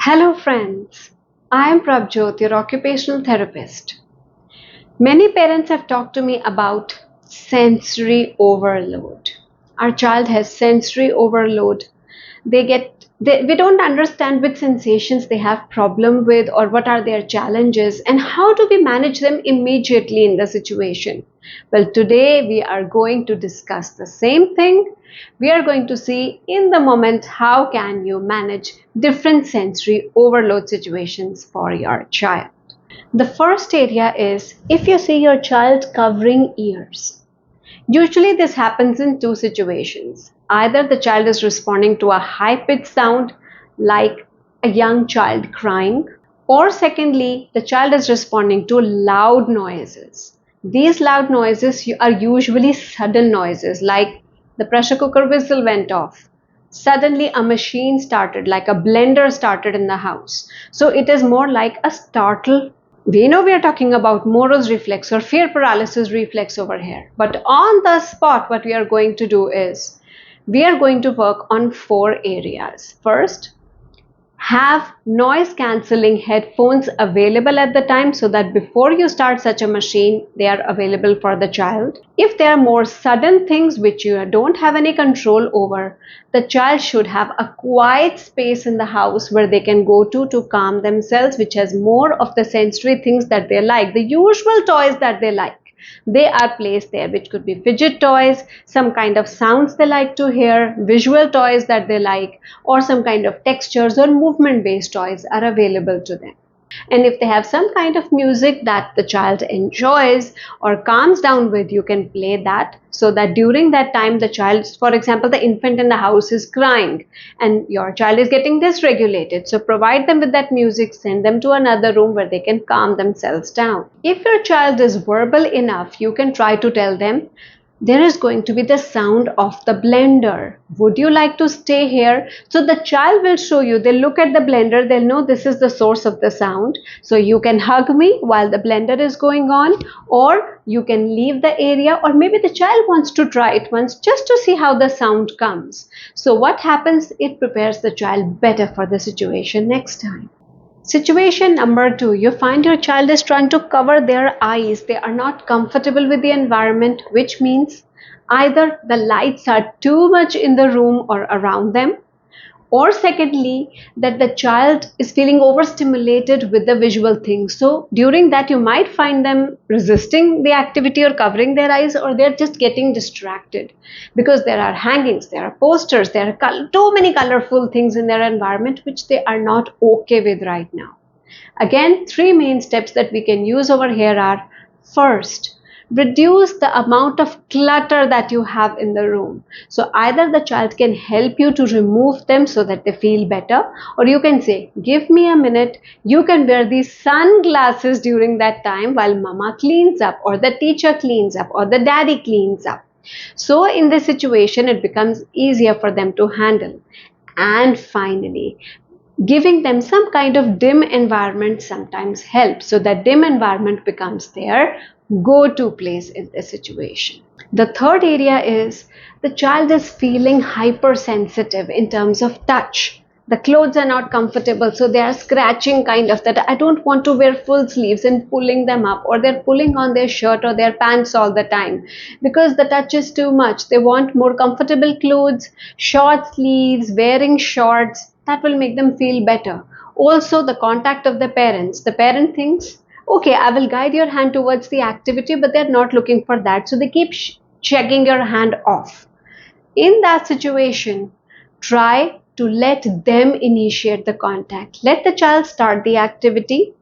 Hello friends, I am Prabjot, your occupational therapist. Many parents have talked to me about sensory overload. Our child has sensory overload. We don't understand which sensations they have problem with or what are their challenges and how do we manage them immediately in the situation. Well, today we are going to discuss the same thing. We are going to see in the moment how can you manage different sensory overload situations for your child. The first area is if you see your child covering ears. Usually this happens in two situations. Either the child is responding to a high-pitched sound like a young child crying, or secondly, the child is responding to loud noises. These loud noises are usually sudden noises like the pressure cooker whistle went off. Suddenly a machine started, like a blender started in the house. So it is more like a startle. We know we are talking about Moro's reflex or fear paralysis reflex over here. But on the spot, what we are going to do is we are going to work on four areas. First, have noise cancelling headphones available at the time so that before you start such a machine, they are available for the child. If there are more sudden things which you don't have any control over, the child should have a quiet space in the house where they can go to calm themselves, which has more of the sensory things that they like, the usual toys that they like. They are placed there, which could be fidget toys, some kind of sounds they like to hear, visual toys that they like, or some kind of textures or movement based toys are available to them. And if they have some kind of music that the child enjoys or calms down with, you can play that so that during that time the child, for example, the infant in the house is crying and your child is getting dysregulated. So provide them with that music, send them to another room where they can calm themselves down. If your child is verbal enough, you can try to tell them, there is going to be the sound of the blender. Would you like to stay here? So the child will show you, they'll look at the blender, they'll know this is the source of the sound. So you can hug me while the blender is going on, or you can leave the area, or maybe the child wants to try it once just to see how the sound comes. So what happens? It prepares the child better for the situation next time. Situation number two, you find your child is trying to cover their eyes. They are not comfortable with the environment, which means either the lights are too much in the room or around them, or secondly, that the child is feeling overstimulated with the visual things. So during that, you might find them resisting the activity or covering their eyes, or they're just getting distracted because there are hangings, there are posters, there are too many colorful things in their environment which they are not okay with right now. Again, three main steps that we can use over here are: first, reduce the amount of clutter that you have in the room. So either the child can help you to remove them so that they feel better, or you can say, give me a minute, you can wear these sunglasses during that time while mama cleans up, or the teacher cleans up, or the daddy cleans up. So in this situation, it becomes easier for them to handle. And finally, giving them some kind of dim environment sometimes helps, so that dim environment becomes their go-to place in this situation. The third area is the child is feeling hypersensitive in terms of touch. The clothes are not comfortable, so they are scratching kind of that. I don't want to wear full sleeves and pulling them up, or they're pulling on their shirt or their pants all the time because the touch is too much. They want more comfortable clothes, short sleeves, wearing shorts. That will make them feel better. Also, the contact of the parents. The parent thinks, okay, I will guide your hand towards the activity, but they're not looking for that. So they keep checking your hand off. In that situation, try to let them initiate the contact. Let the child start the activity.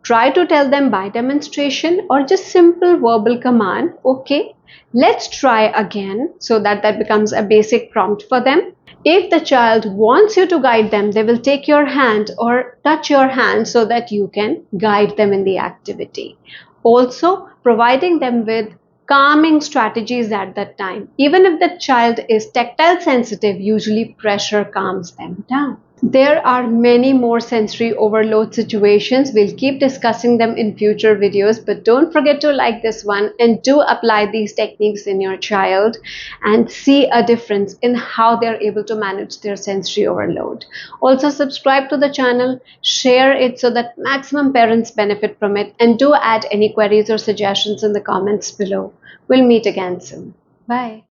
Try to tell them by demonstration or just simple verbal command, okay, let's try again, so that becomes a basic prompt for them. If the child wants you to guide them, they will take your hand or touch your hand so that you can guide them in the activity. Also, providing them with calming strategies at that time. Even if the child is tactile sensitive, usually pressure calms them down. There are many more sensory overload situations. We'll keep discussing them in future videos, but don't forget to like this one and do apply these techniques in your child and see a difference in how they're able to manage their sensory overload. Also, subscribe to the channel, share it so that maximum parents benefit from it, and do add any queries or suggestions in the comments below. We'll meet again soon. Bye.